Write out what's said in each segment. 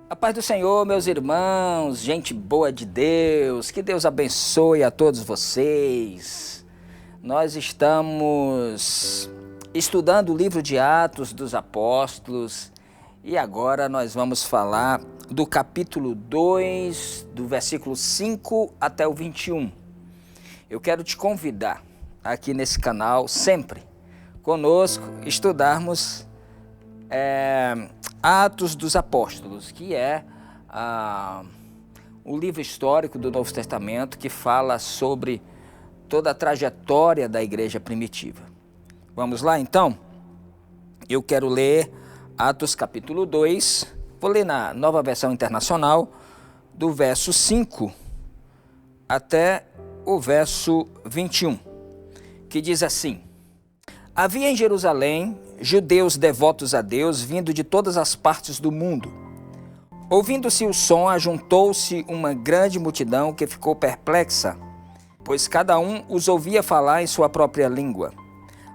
A paz do Senhor, meus irmãos, gente boa de Deus, que Deus abençoe a todos vocês. Nós estamos estudando o livro de Atos dos Apóstolos e agora nós vamos falar do capítulo 2, do versículo 5 até o 21. Eu quero te convidar aqui nesse canal, sempre conosco, estudarmos Atos dos Apóstolos, que é o livro histórico do Novo Testamento que fala sobre toda a trajetória da igreja primitiva. Vamos lá então? Eu quero ler Atos capítulo 2, vou ler na Nova Versão Internacional, do verso 5 até o verso 21, que diz assim: Havia em Jerusalém judeus devotos a Deus, vindo de todas as partes do mundo. Ouvindo-se o som, ajuntou-se uma grande multidão que ficou perplexa, pois cada um os ouvia falar em sua própria língua.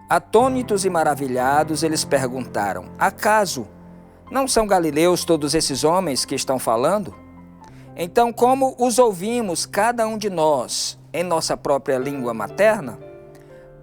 Atônitos e maravilhados, eles perguntaram: Acaso não são galileus todos esses homens que estão falando? Então, como os ouvimos, cada um de nós, em nossa própria língua materna?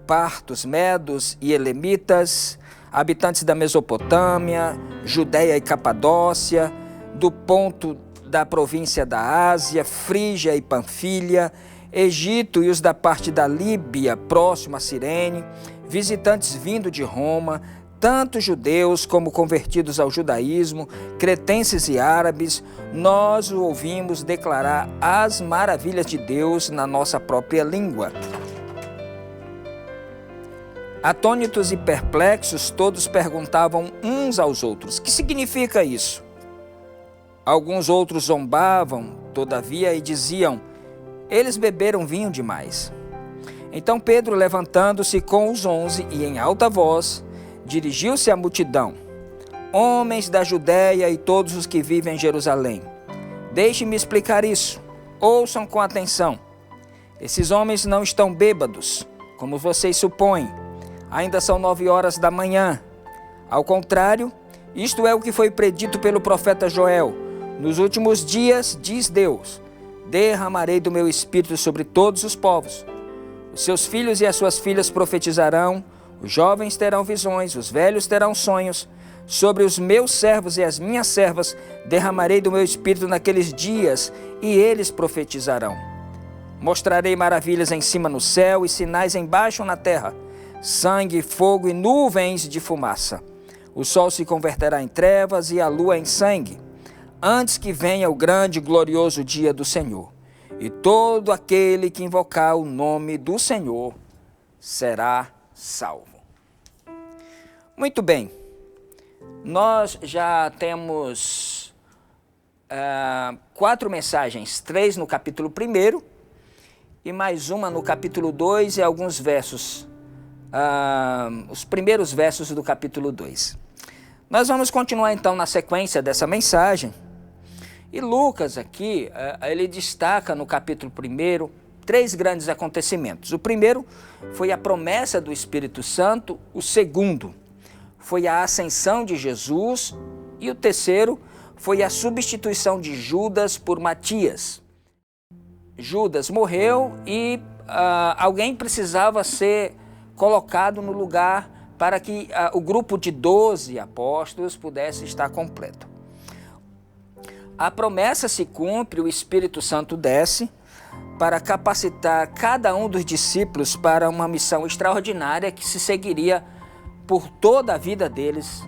Partos, medos e elemitas, habitantes da Mesopotâmia, Judeia e Capadócia, do ponto da província da Ásia, Frígia e Panfilha, Egito e os da parte da Líbia, próximo a Cirene, visitantes vindo de Roma, tanto judeus como convertidos ao judaísmo, cretenses e árabes, nós o ouvimos declarar as maravilhas de Deus na nossa própria língua. Atônitos e perplexos, todos perguntavam uns aos outros: que significa isso? Alguns outros zombavam, todavia, e diziam: eles beberam vinho demais. Então Pedro, levantando-se com os 11 e em alta voz, dirigiu-se à multidão: Homens da Judéia e todos os que vivem em Jerusalém, deixem-me explicar isso. Ouçam com atenção. Esses homens não estão bêbados, como vocês supõem. Ainda são 9 horas da manhã. Ao contrário, isto é o que foi predito pelo profeta Joel. Nos últimos dias, diz Deus, derramarei do meu espírito sobre todos os povos. Os seus filhos e as suas filhas profetizarão, os jovens terão visões, os velhos terão sonhos. Sobre os meus servos e as minhas servas derramarei do meu espírito naqueles dias, e eles profetizarão. Mostrarei maravilhas em cima no céu e sinais embaixo na terra, sangue, fogo e nuvens de fumaça. O sol se converterá em trevas e a lua em sangue, antes que venha o grande e glorioso dia do Senhor. E todo aquele que invocar o nome do Senhor será salvo. Muito bem, nós já temos 4 mensagens, 3 no capítulo 1 e mais uma no capítulo 2 e alguns versos, os primeiros versos do capítulo 2. Nós vamos continuar então na sequência dessa mensagem. E Lucas aqui, ele destaca no capítulo 1 3 grandes acontecimentos. O primeiro foi a promessa do Espírito Santo, o segundo foi a ascensão de Jesus e o terceiro foi a substituição de Judas por Matias. Judas morreu e alguém precisava ser colocado no lugar para que o grupo de 12 apóstolos pudesse estar completo. A promessa se cumpre, o Espírito Santo desce para capacitar cada um dos discípulos para uma missão extraordinária que se seguiria por toda a vida deles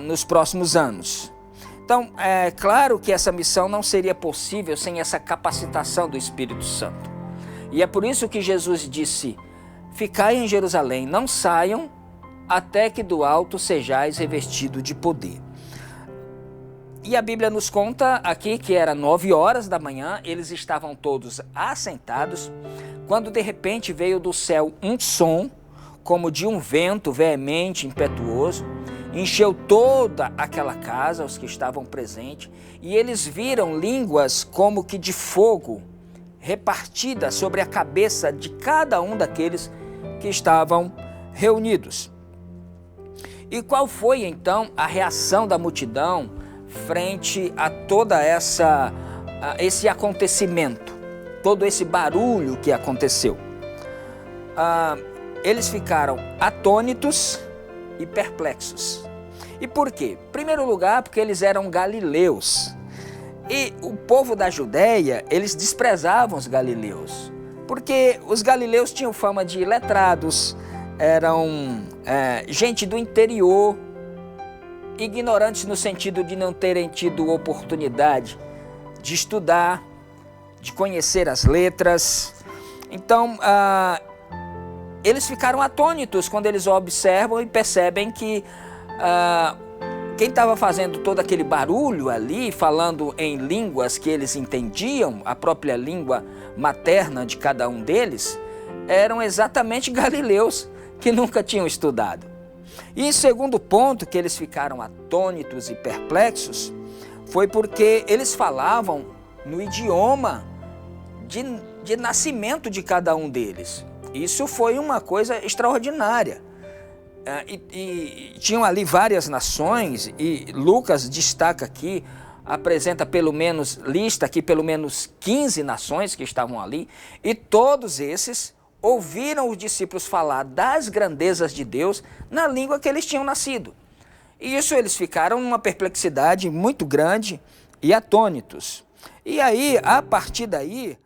nos próximos anos. Então, é claro que essa missão não seria possível sem essa capacitação do Espírito Santo. E é por isso que Jesus disse: Ficai em Jerusalém, não saiam até que do alto sejais revestido de poder. E a Bíblia nos conta aqui que era 9 horas da manhã, eles estavam todos assentados, quando de repente veio do céu um som, como de um vento veemente, impetuoso, encheu toda aquela casa, os que estavam presentes, e eles viram línguas como que de fogo, repartidas sobre a cabeça de cada um daqueles que estavam reunidos. E qual foi então a reação da multidão frente a toda esse acontecimento, todo esse barulho que aconteceu. Eles ficaram atônitos e perplexos. E por quê? Em primeiro lugar, porque eles eram galileus. E o povo da Judéia, eles desprezavam os galileus, porque os galileus tinham fama de iletrados, eram gente do interior, ignorantes no sentido de não terem tido oportunidade de estudar, de conhecer as letras. Então, eles ficaram atônitos quando eles observam e percebem que quem estava fazendo todo aquele barulho ali, falando em línguas que eles entendiam, a própria língua materna de cada um deles, eram exatamente galileus que nunca tinham estudado. E em segundo ponto, que eles ficaram atônitos e perplexos, foi porque eles falavam no idioma de nascimento de cada um deles. Isso foi uma coisa extraordinária. E tinham ali várias nações, e Lucas destaca aqui, lista aqui pelo menos 15 nações que estavam ali, e todos esses ouviram os discípulos falar das grandezas de Deus na língua que eles tinham nascido. E isso eles ficaram numa perplexidade muito grande e atônitos. E aí, a partir daí,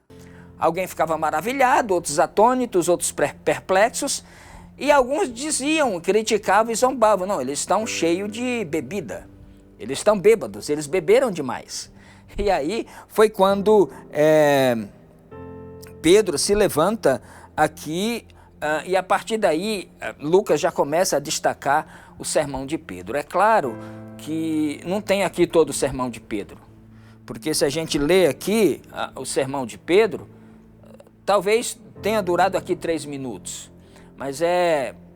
alguém ficava maravilhado, outros atônitos, outros perplexos, e alguns diziam, criticavam e zombavam. Não, eles estão cheios de bebida, eles estão bêbados, eles beberam demais. E aí foi quando Pedro se levanta aqui, e a partir daí Lucas já começa a destacar o sermão de Pedro. É claro que não tem aqui todo o sermão de Pedro, porque se a gente lê aqui o sermão de Pedro, talvez tenha durado aqui 3 minutos. Mas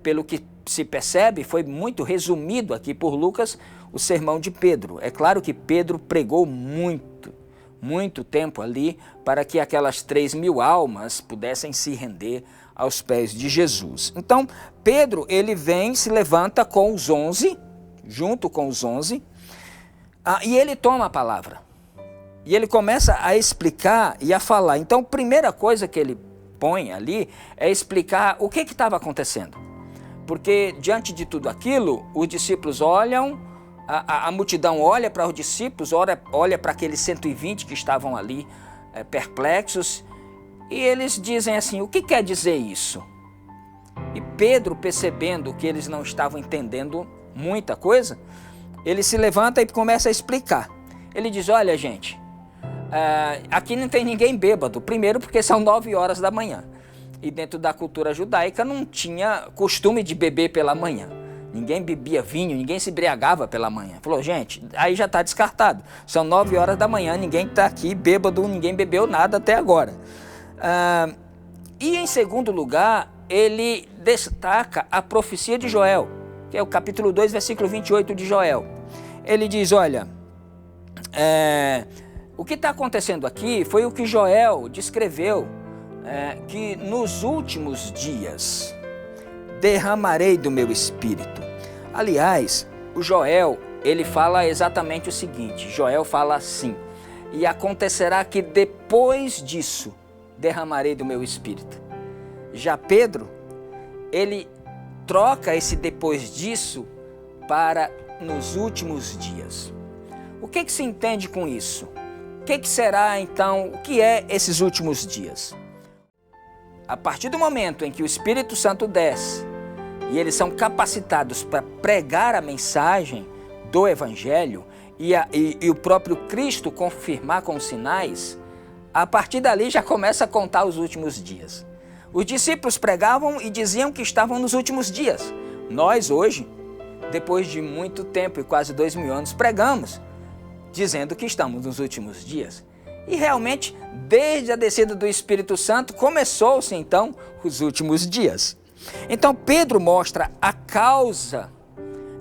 pelo que se percebe, foi muito resumido aqui por Lucas o sermão de Pedro. É claro que Pedro pregou muito tempo ali para que aquelas 3.000 almas pudessem se render aos pés de Jesus. Então, Pedro, ele se levanta com os 11, junto com os 11, e ele toma a palavra. E ele começa a explicar e a falar. Então, a primeira coisa que ele põe ali é explicar o que estava acontecendo. Porque diante de tudo aquilo, os discípulos olham, a multidão olha para os discípulos, olha para aqueles 120 que estavam ali perplexos, e eles dizem assim: o que quer dizer isso? E Pedro, percebendo que eles não estavam entendendo muita coisa, ele se levanta e começa a explicar. Ele diz: olha, gente, aqui não tem ninguém bêbado. Primeiro porque são 9 horas da manhã. E dentro da cultura judaica não tinha costume de beber pela manhã. Ninguém bebia vinho, ninguém se embriagava pela manhã. Falou: gente, aí já está descartado. São 9 horas da manhã, ninguém está aqui bêbado, ninguém bebeu nada até agora. E em segundo lugar, ele destaca a profecia de Joel, que é o capítulo 2, versículo 28 de Joel. Ele diz: olha, o que está acontecendo aqui foi o que Joel descreveu, que nos últimos dias derramarei do meu espírito. Aliás, o Joel, ele fala exatamente o seguinte, Joel fala assim: e acontecerá que depois disso derramarei do meu espírito. Já Pedro, ele troca esse depois disso para nos últimos dias. O que se entende com isso? O que será então, o que é esses últimos dias? A partir do momento em que o Espírito Santo desce e eles são capacitados para pregar a mensagem do Evangelho e o próprio Cristo confirmar com sinais, a partir dali já começa a contar os últimos dias. Os discípulos pregavam e diziam que estavam nos últimos dias. Nós hoje, depois de muito tempo e quase 2.000 anos, pregamos, dizendo que estamos nos últimos dias. E realmente, desde a descida do Espírito Santo, começou-se então os últimos dias. Então Pedro mostra a causa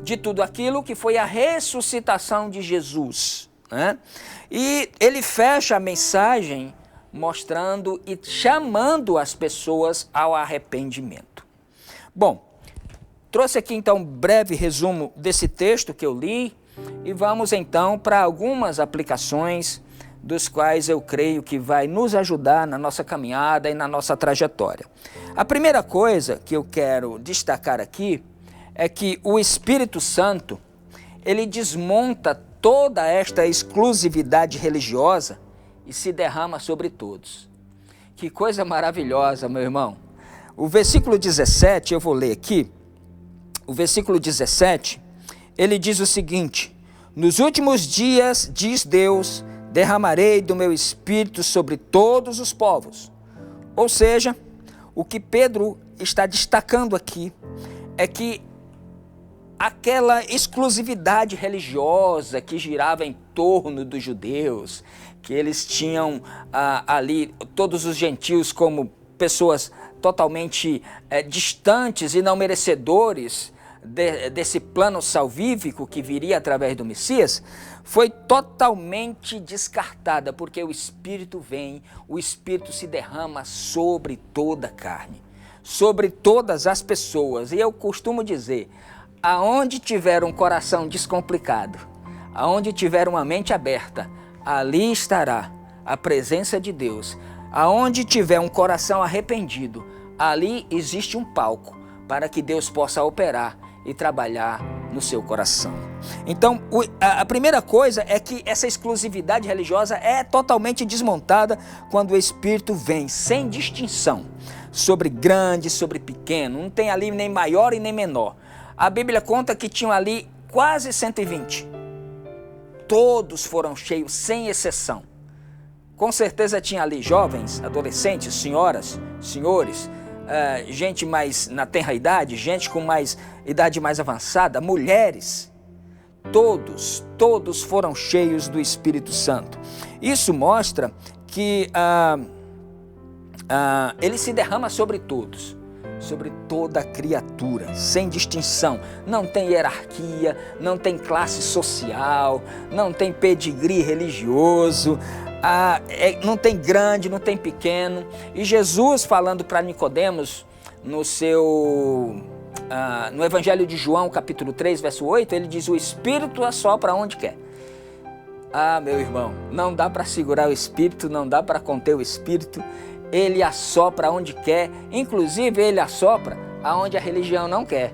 de tudo aquilo que foi a ressuscitação de Jesus, né? E ele fecha a mensagem mostrando e chamando as pessoas ao arrependimento. Bom, trouxe aqui então um breve resumo desse texto que eu li, e vamos então para algumas aplicações dos quais eu creio que vai nos ajudar na nossa caminhada e na nossa trajetória. A primeira coisa que eu quero destacar aqui é que o Espírito Santo, ele desmonta toda esta exclusividade religiosa e se derrama sobre todos. Que coisa maravilhosa, meu irmão. O versículo 17, eu vou ler aqui. O versículo 17, ele diz o seguinte: nos últimos dias, diz Deus, derramarei do meu espírito sobre todos os povos. Ou seja, o que Pedro está destacando aqui é que aquela exclusividade religiosa que girava em torno dos judeus, que eles tinham ali todos os gentios como pessoas totalmente distantes e não merecedores desse plano salvífico que viria através do Messias, foi totalmente descartada, porque o Espírito vem, o Espírito se derrama sobre toda a carne, sobre todas as pessoas. E eu costumo dizer, aonde tiver um coração descomplicado, aonde tiver uma mente aberta, ali estará a presença de Deus. Aonde tiver um coração arrependido, ali existe um palco para que Deus possa operar e trabalhar no seu coração. Então, a primeira coisa é que essa exclusividade religiosa é totalmente desmontada quando o Espírito vem, sem distinção, sobre grande, sobre pequeno, não tem ali nem maior e nem menor. A Bíblia conta que tinham ali quase 120. Todos foram cheios, sem exceção. Com certeza tinha ali jovens, adolescentes, senhoras, senhores, gente mais na tenra idade, gente com mais idade mais avançada, mulheres. Todos foram cheios do Espírito Santo. Isso mostra que ele se derrama sobre todos, sobre toda criatura, sem distinção. Não tem hierarquia, não tem classe social, não tem pedigree religioso, não tem grande, não tem pequeno. E Jesus, falando para Nicodemos no Evangelho de João, capítulo 3, verso 8, ele diz: o Espírito assopra onde quer. Meu irmão, não dá para segurar o Espírito, não dá para conter o Espírito. Ele assopra onde quer, inclusive ele assopra aonde a religião não quer.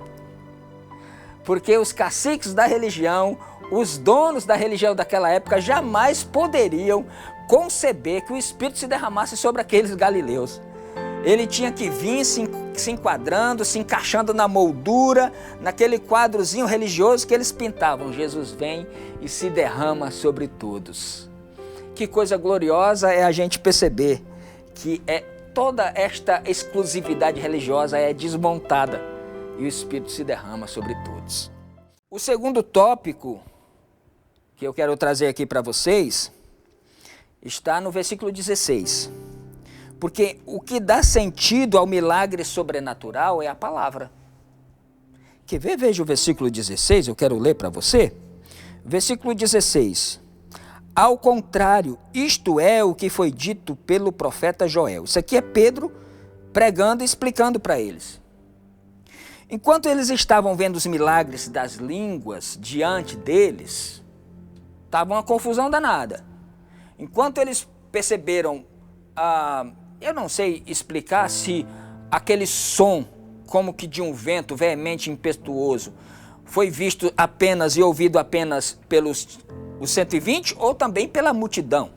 Porque os caciques da religião, os donos da religião daquela época jamais poderiam conceber que o Espírito se derramasse sobre aqueles galileus. Ele tinha que vir se enquadrando, se encaixando na moldura, naquele quadrozinho religioso que eles pintavam. Jesus vem e se derrama sobre todos. Que coisa gloriosa é a gente perceber que toda esta exclusividade religiosa é desmontada e o Espírito se derrama sobre todos. O segundo tópico que eu quero trazer aqui para vocês está no versículo 16. Porque o que dá sentido ao milagre sobrenatural é a palavra. Quer ver? Veja o versículo 16, eu quero ler para você. Versículo 16. Ao contrário, isto é o que foi dito pelo profeta Joel. Isso aqui é Pedro pregando e explicando para eles. Enquanto eles estavam vendo os milagres das línguas diante deles, estava uma confusão danada. Enquanto eles perceberam, eu não sei explicar se aquele som, como que de um vento veemente e impetuoso, foi visto apenas e ouvido apenas pelos os 120 ou também pela multidão.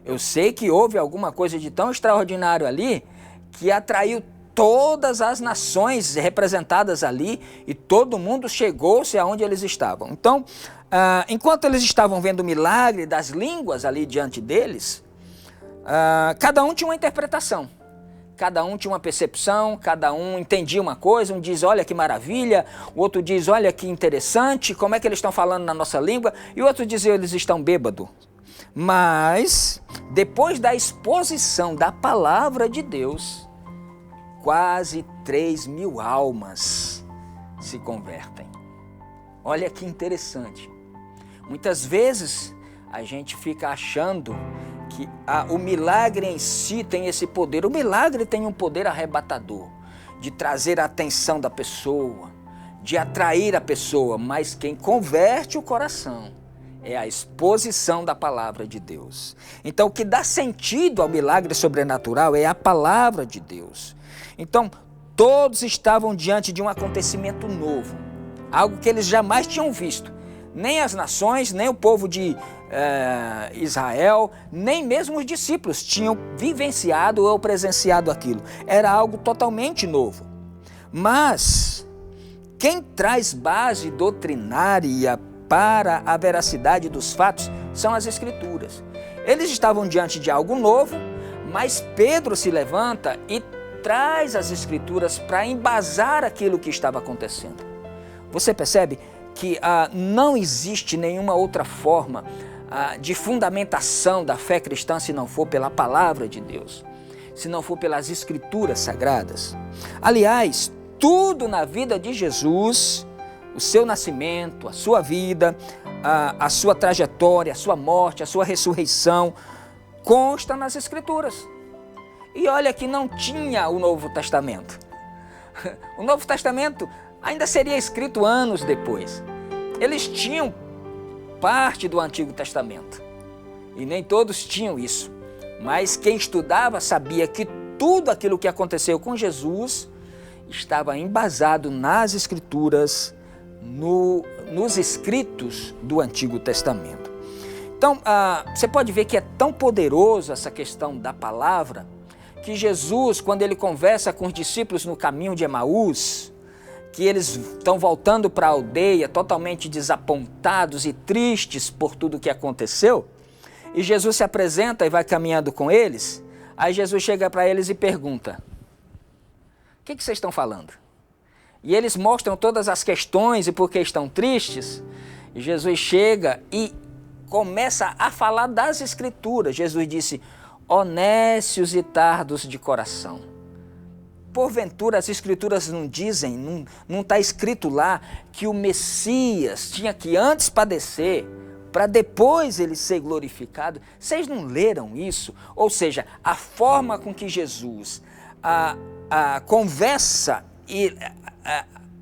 Eu sei que houve alguma coisa de tão extraordinário ali que atraiu todas as nações representadas ali e todo mundo chegou-se aonde eles estavam. Então, enquanto eles estavam vendo o milagre das línguas ali diante deles, cada um tinha uma interpretação, cada um tinha uma percepção, cada um entendia uma coisa. Um diz: olha que maravilha, o outro diz: olha que interessante, como é que eles estão falando na nossa língua, e o outro diz: eles estão bêbados. Mas, depois da exposição da palavra de Deus, quase 3.000 almas se convertem. Olha que interessante. Muitas vezes a gente fica achando que o milagre em si tem esse poder. O milagre tem um poder arrebatador, de trazer a atenção da pessoa, de atrair a pessoa, mas quem converte o coração é a exposição da palavra de Deus. Então, o que dá sentido ao milagre sobrenatural é a palavra de Deus. Então, todos estavam diante de um acontecimento novo, algo que eles jamais tinham visto. Nem as nações, nem o povo de Israel, nem mesmo os discípulos tinham vivenciado ou presenciado aquilo. Era algo totalmente novo. Mas quem traz base doutrinária para a veracidade dos fatos são as Escrituras. Eles estavam diante de algo novo, mas Pedro se levanta e traz as Escrituras para embasar aquilo que estava acontecendo. Você percebe que não existe nenhuma outra forma de fundamentação da fé cristã se não for pela palavra de Deus, se não for pelas Escrituras sagradas. Aliás, tudo na vida de Jesus, o seu nascimento, a sua vida, a sua trajetória, a sua morte, a sua ressurreição, consta nas Escrituras. E olha que não tinha o Novo Testamento. O Novo Testamento ainda seria escrito anos depois. Eles tinham parte do Antigo Testamento. E nem todos tinham isso. Mas quem estudava sabia que tudo aquilo que aconteceu com Jesus estava embasado nas Escrituras, nos escritos do Antigo Testamento. Então, você pode ver que é tão poderoso essa questão da palavra, que Jesus, quando ele conversa com os discípulos no caminho de Emaús, que eles estão voltando para a aldeia totalmente desapontados e tristes por tudo que aconteceu, e Jesus se apresenta e vai caminhando com eles, aí Jesus chega para eles e pergunta: o que vocês estão falando? E eles mostram todas as questões e por que estão tristes, e Jesus chega e começa a falar das Escrituras. Jesus disse: ó nécios e tardos de coração. Porventura as Escrituras não dizem, não está escrito lá que o Messias tinha que antes padecer para depois ele ser glorificado? Vocês não leram isso? Ou seja, a forma com que Jesus conversa e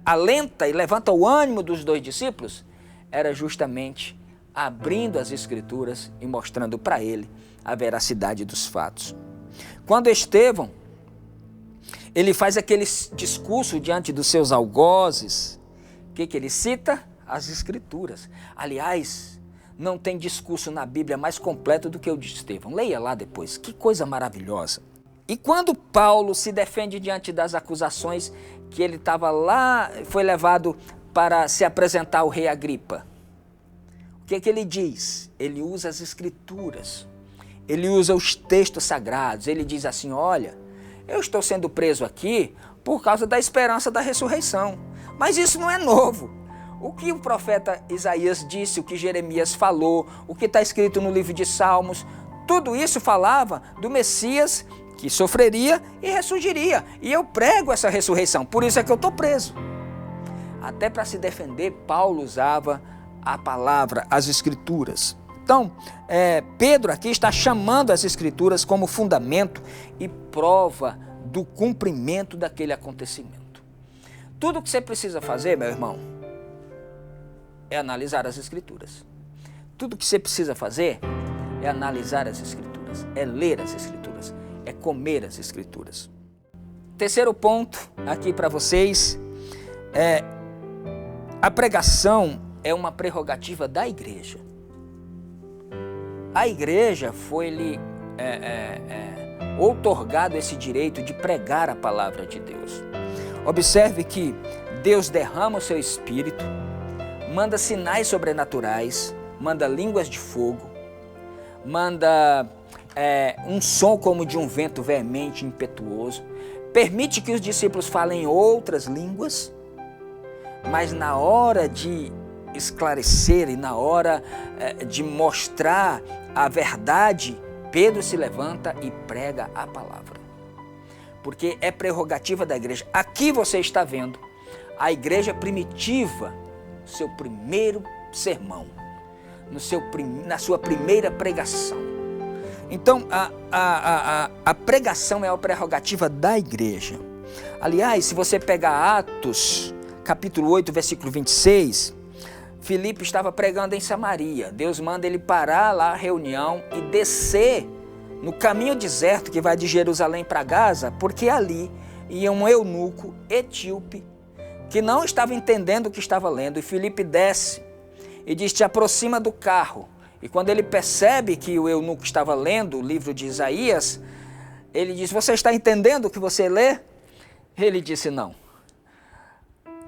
alenta e levanta o ânimo dos dois discípulos era justamente abrindo as Escrituras e mostrando para ele a veracidade dos fatos. Quando Estevão ele faz aquele discurso diante dos seus algozes, o que ele cita? As Escrituras. Aliás, não tem discurso na Bíblia mais completo do que o de Estevão. Leia lá depois, que coisa maravilhosa. E quando Paulo se defende diante das acusações que ele estava lá, foi levado para se apresentar ao rei Agripa, o que ele diz? Ele usa as Escrituras, ele usa os textos sagrados, ele diz assim: olha, eu estou sendo preso aqui por causa da esperança da ressurreição. Mas isso não é novo. O que o profeta Isaías disse, o que Jeremias falou, o que está escrito no livro de Salmos, tudo isso falava do Messias que sofreria e ressurgiria. E eu prego essa ressurreição, por isso é que eu estou preso. Até para se defender, Paulo usava a palavra, as Escrituras. Então, Pedro aqui está chamando as Escrituras como fundamento e prova do cumprimento daquele acontecimento. Tudo o que você precisa fazer, meu irmão, é analisar as Escrituras. Tudo o que você precisa fazer é analisar as Escrituras, é ler as Escrituras, é comer as Escrituras. Terceiro ponto aqui para vocês a pregação é uma prerrogativa da igreja. A igreja foi-lhe outorgado esse direito de pregar a palavra de Deus. Observe que Deus derrama o seu Espírito, manda sinais sobrenaturais, manda línguas de fogo, manda um som como de um vento veemente, impetuoso, permite que os discípulos falem outras línguas, mas na hora de esclarecer e na hora de mostrar a verdade, Pedro se levanta e prega a palavra. Porque é prerrogativa da igreja. Aqui você está vendo a igreja primitiva, seu primeiro sermão, na sua primeira pregação. Então, a pregação é a prerrogativa da igreja. Aliás, se você pegar Atos, capítulo 8, versículo 26, Filipe estava pregando em Samaria. Deus manda ele parar lá a reunião e descer no caminho deserto que vai de Jerusalém para Gaza, porque ali ia um eunuco etíope que não estava entendendo o que estava lendo. E Filipe desce e diz: te aproxima do carro. E quando ele percebe que o eunuco estava lendo o livro de Isaías, ele diz: você está entendendo o que você lê? Ele disse: não.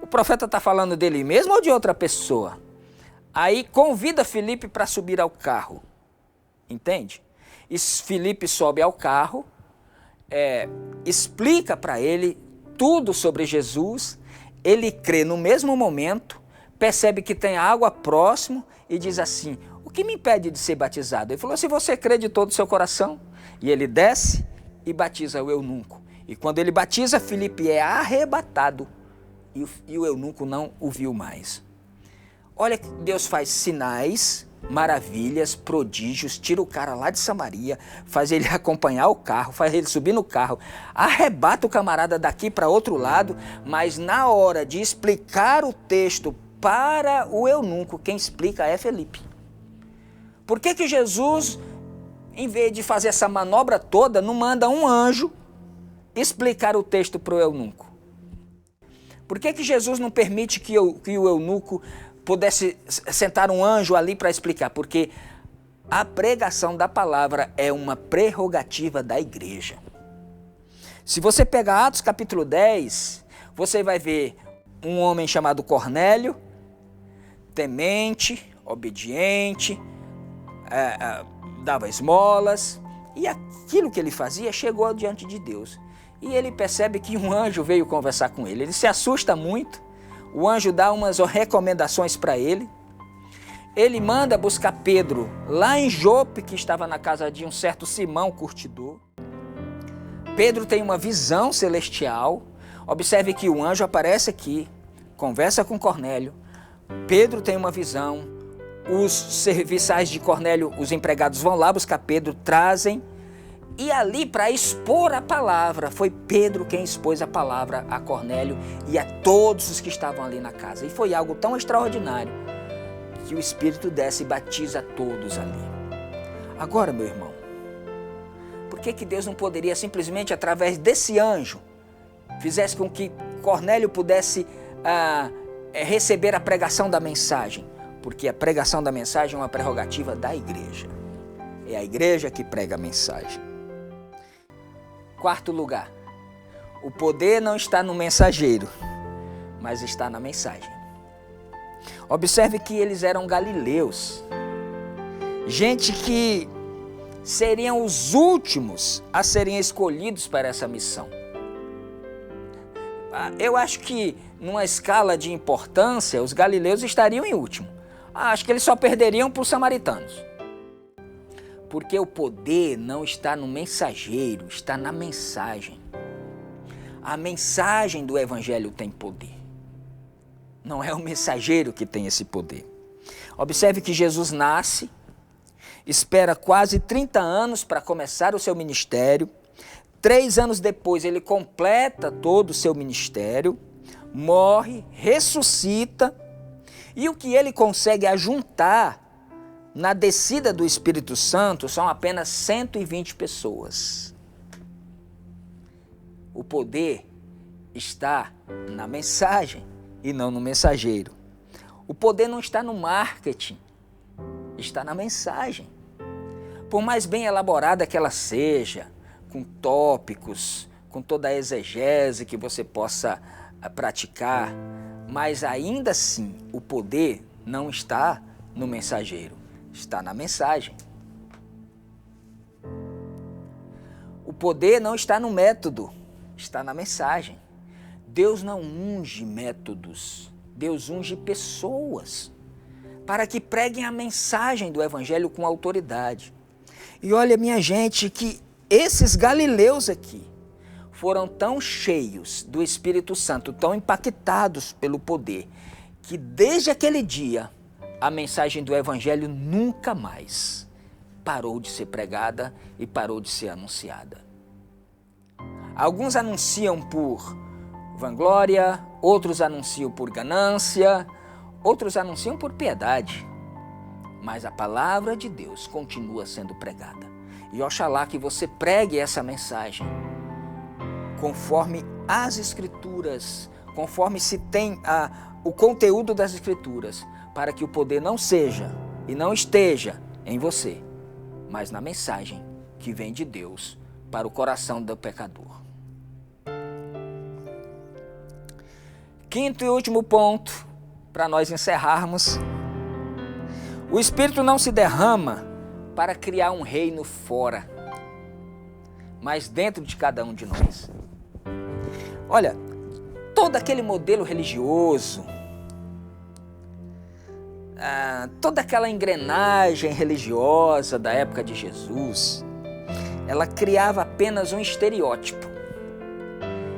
O profeta está falando dele mesmo ou de outra pessoa? Aí convida Filipe para subir ao carro. Entende? E Filipe sobe ao carro, explica para ele tudo sobre Jesus. Ele crê no mesmo momento, percebe que tem água próximo e diz assim: o que me impede de ser batizado? Ele falou: se você crê de todo o seu coração. E ele desce e batiza o eunuco. E quando ele batiza, Filipe é arrebatado e o eunuco não o viu mais. Olha que Deus faz sinais, maravilhas, prodígios, tira o cara lá de Samaria, faz ele acompanhar o carro, faz ele subir no carro, arrebata o camarada daqui para outro lado, mas na hora de explicar o texto para o eunuco, quem explica é Filipe. Por que Jesus, em vez de fazer essa manobra toda, não manda um anjo explicar o texto para o eunuco? Por que Jesus não permite que o eunuco pudesse sentar um anjo ali para explicar? Porque a pregação da palavra é uma prerrogativa da igreja. Se você pegar Atos capítulo 10, você vai ver um homem chamado Cornélio, temente, obediente, dava esmolas, e aquilo que ele fazia chegou diante de Deus. E ele percebe que um anjo veio conversar com ele. Ele se assusta muito. O anjo dá umas recomendações para ele. Ele manda buscar Pedro lá em Jope, que estava na casa de um certo Simão curtidor. Pedro tem uma visão celestial. Observe que o anjo aparece aqui, conversa com Cornélio. Pedro tem uma visão. Os serviçais de Cornélio, os empregados, vão lá buscar Pedro, trazem. E ali, para expor a palavra, foi Pedro quem expôs a palavra a Cornélio e a todos os que estavam ali na casa. E foi algo tão extraordinário que o Espírito desce e batiza todos ali. Agora, meu irmão, por que Deus não poderia simplesmente, através desse anjo, fizesse com que Cornélio pudesse receber a pregação da mensagem? Porque a pregação da mensagem é uma prerrogativa da igreja. É a igreja que prega a mensagem. Quarto lugar, o poder não está no mensageiro, mas está na mensagem. Observe que eles eram galileus, gente que seriam os últimos a serem escolhidos para essa missão. Eu acho que, numa escala de importância, os galileus estariam em último. Acho que eles só perderiam para os samaritanos. Porque o poder não está no mensageiro, está na mensagem. A mensagem do evangelho tem poder. Não é o mensageiro que tem esse poder. Observe que Jesus nasce, espera quase 30 anos para começar o seu ministério. 3 anos depois ele completa todo o seu ministério, morre, ressuscita, e o que ele consegue ajuntar na descida do Espírito Santo são apenas 120 pessoas. O poder está na mensagem e não no mensageiro. O poder não está no marketing, está na mensagem. Por mais bem elaborada que ela seja, com tópicos, com toda a exegese que você possa praticar, mas ainda assim o poder não está no mensageiro, está na mensagem. O poder não está no método, está na mensagem. Deus não unge métodos, Deus unge pessoas para que preguem a mensagem do evangelho com autoridade. E olha, minha gente, que esses galileus aqui foram tão cheios do Espírito Santo, tão impactados pelo poder, que desde aquele dia a mensagem do evangelho nunca mais parou de ser pregada e parou de ser anunciada. Alguns anunciam por vanglória, outros anunciam por ganância, outros anunciam por piedade, mas a palavra de Deus continua sendo pregada. E oxalá que você pregue essa mensagem conforme as Escrituras, conforme se tem o conteúdo das Escrituras, para que o poder não seja e não esteja em você, mas na mensagem que vem de Deus para o coração do pecador. Quinto e último ponto, para nós encerrarmos: o Espírito não se derrama para criar um reino fora, mas dentro de cada um de nós. Olha, todo aquele modelo religioso, toda aquela engrenagem religiosa da época de Jesus, ela criava apenas um estereótipo.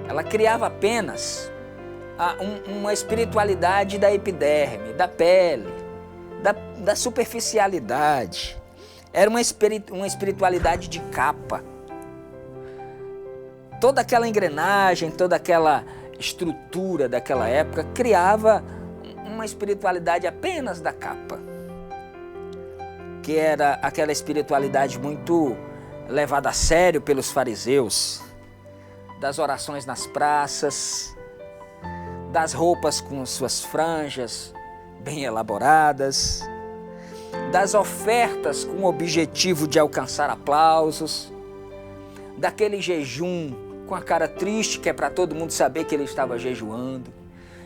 Ela criava apenas uma espiritualidade da epiderme, da pele, da superficialidade. Era uma espiritualidade de capa. Toda aquela engrenagem, toda aquela estrutura daquela época criava uma espiritualidade apenas da capa, que era aquela espiritualidade muito levada a sério pelos fariseus, das orações nas praças, das roupas com suas franjas bem elaboradas, das ofertas com o objetivo de alcançar aplausos, daquele jejum com a cara triste, que é para todo mundo saber que ele estava jejuando.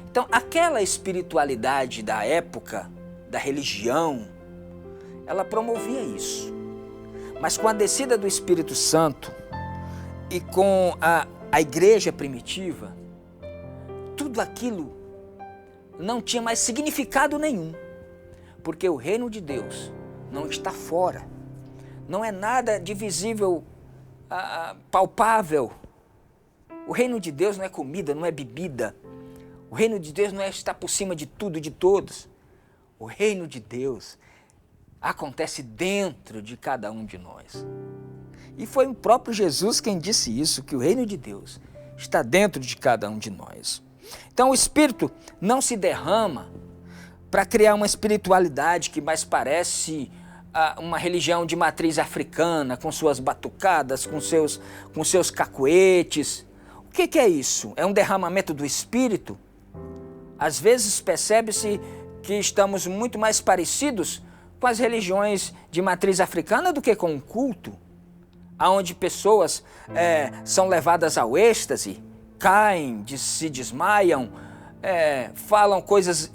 Então, aquela espiritualidade da época, da religião, ela promovia isso. Mas com a descida do Espírito Santo e com a igreja primitiva, tudo aquilo não tinha mais significado nenhum, porque o reino de Deus não está fora, não é nada de visível, palpável. O reino de Deus não é comida, não é bebida. O reino de Deus não é estar por cima de tudo e de todos. O reino de Deus acontece dentro de cada um de nós. E foi o próprio Jesus quem disse isso, que o reino de Deus está dentro de cada um de nós. Então o Espírito não se derrama para criar uma espiritualidade que mais parece uma religião de matriz africana, com suas batucadas, com seus cacuetes. O que é isso? É um derramamento do Espírito? Às vezes percebe-se que estamos muito mais parecidos com as religiões de matriz africana do que com o culto, onde pessoas são levadas ao êxtase, caem, se desmaiam, falam coisas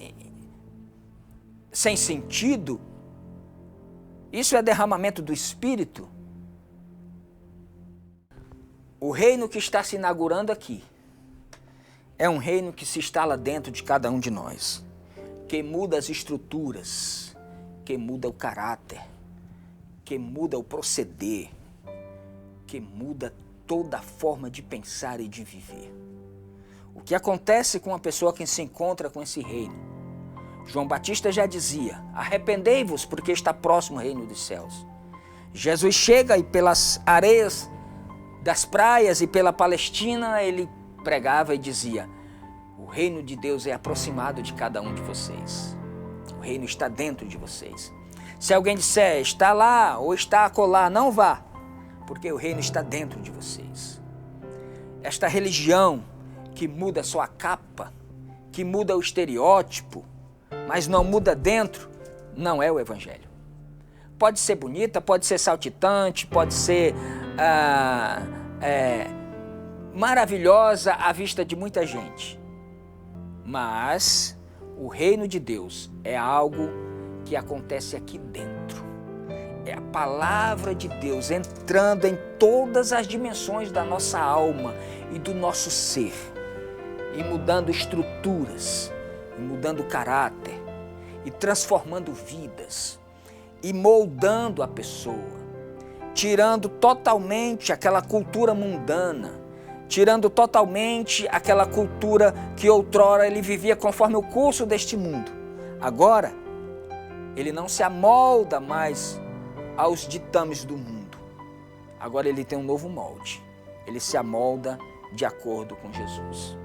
sem sentido. Isso é derramamento do Espírito. O reino que está se inaugurando aqui é um reino que se instala dentro de cada um de nós, que muda as estruturas, que muda o caráter, que muda o proceder, que muda toda a forma de pensar e de viver. O que acontece com uma pessoa que se encontra com esse reino? João Batista já dizia: arrependei-vos, porque está próximo o reino dos céus. Jesus chega e pelas areias das praias e pela Palestina ele pregava e dizia: o reino de Deus é aproximado de cada um de vocês. O reino está dentro de vocês. Se alguém disser está lá ou está acolá, não vá, porque o reino está dentro de vocês. Esta religião que muda só a capa, que muda o estereótipo, mas não muda dentro, não é o Evangelho. Pode ser bonita, pode ser saltitante, pode ser maravilhosa à vista de muita gente. Mas o reino de Deus é algo que acontece aqui dentro. É a palavra de Deus entrando em todas as dimensões da nossa alma e do nosso ser, e mudando estruturas, e mudando caráter, e transformando vidas, e moldando a pessoa, tirando totalmente aquela cultura mundana, tirando totalmente aquela cultura que outrora ele vivia conforme o curso deste mundo. Agora, ele não se amolda mais aos ditames do mundo. Agora ele tem um novo molde. Ele se amolda de acordo com Jesus.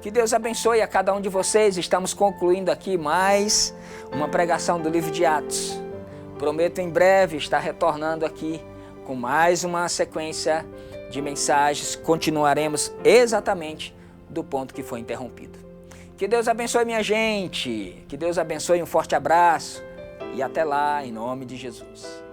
Que Deus abençoe a cada um de vocês. Estamos concluindo aqui mais uma pregação do livro de Atos. Prometo em breve estar retornando aqui com mais uma sequência de mensagens. Continuaremos exatamente do ponto que foi interrompido. Que Deus abençoe, minha gente. Que Deus abençoe, um forte abraço. E até lá, em nome de Jesus.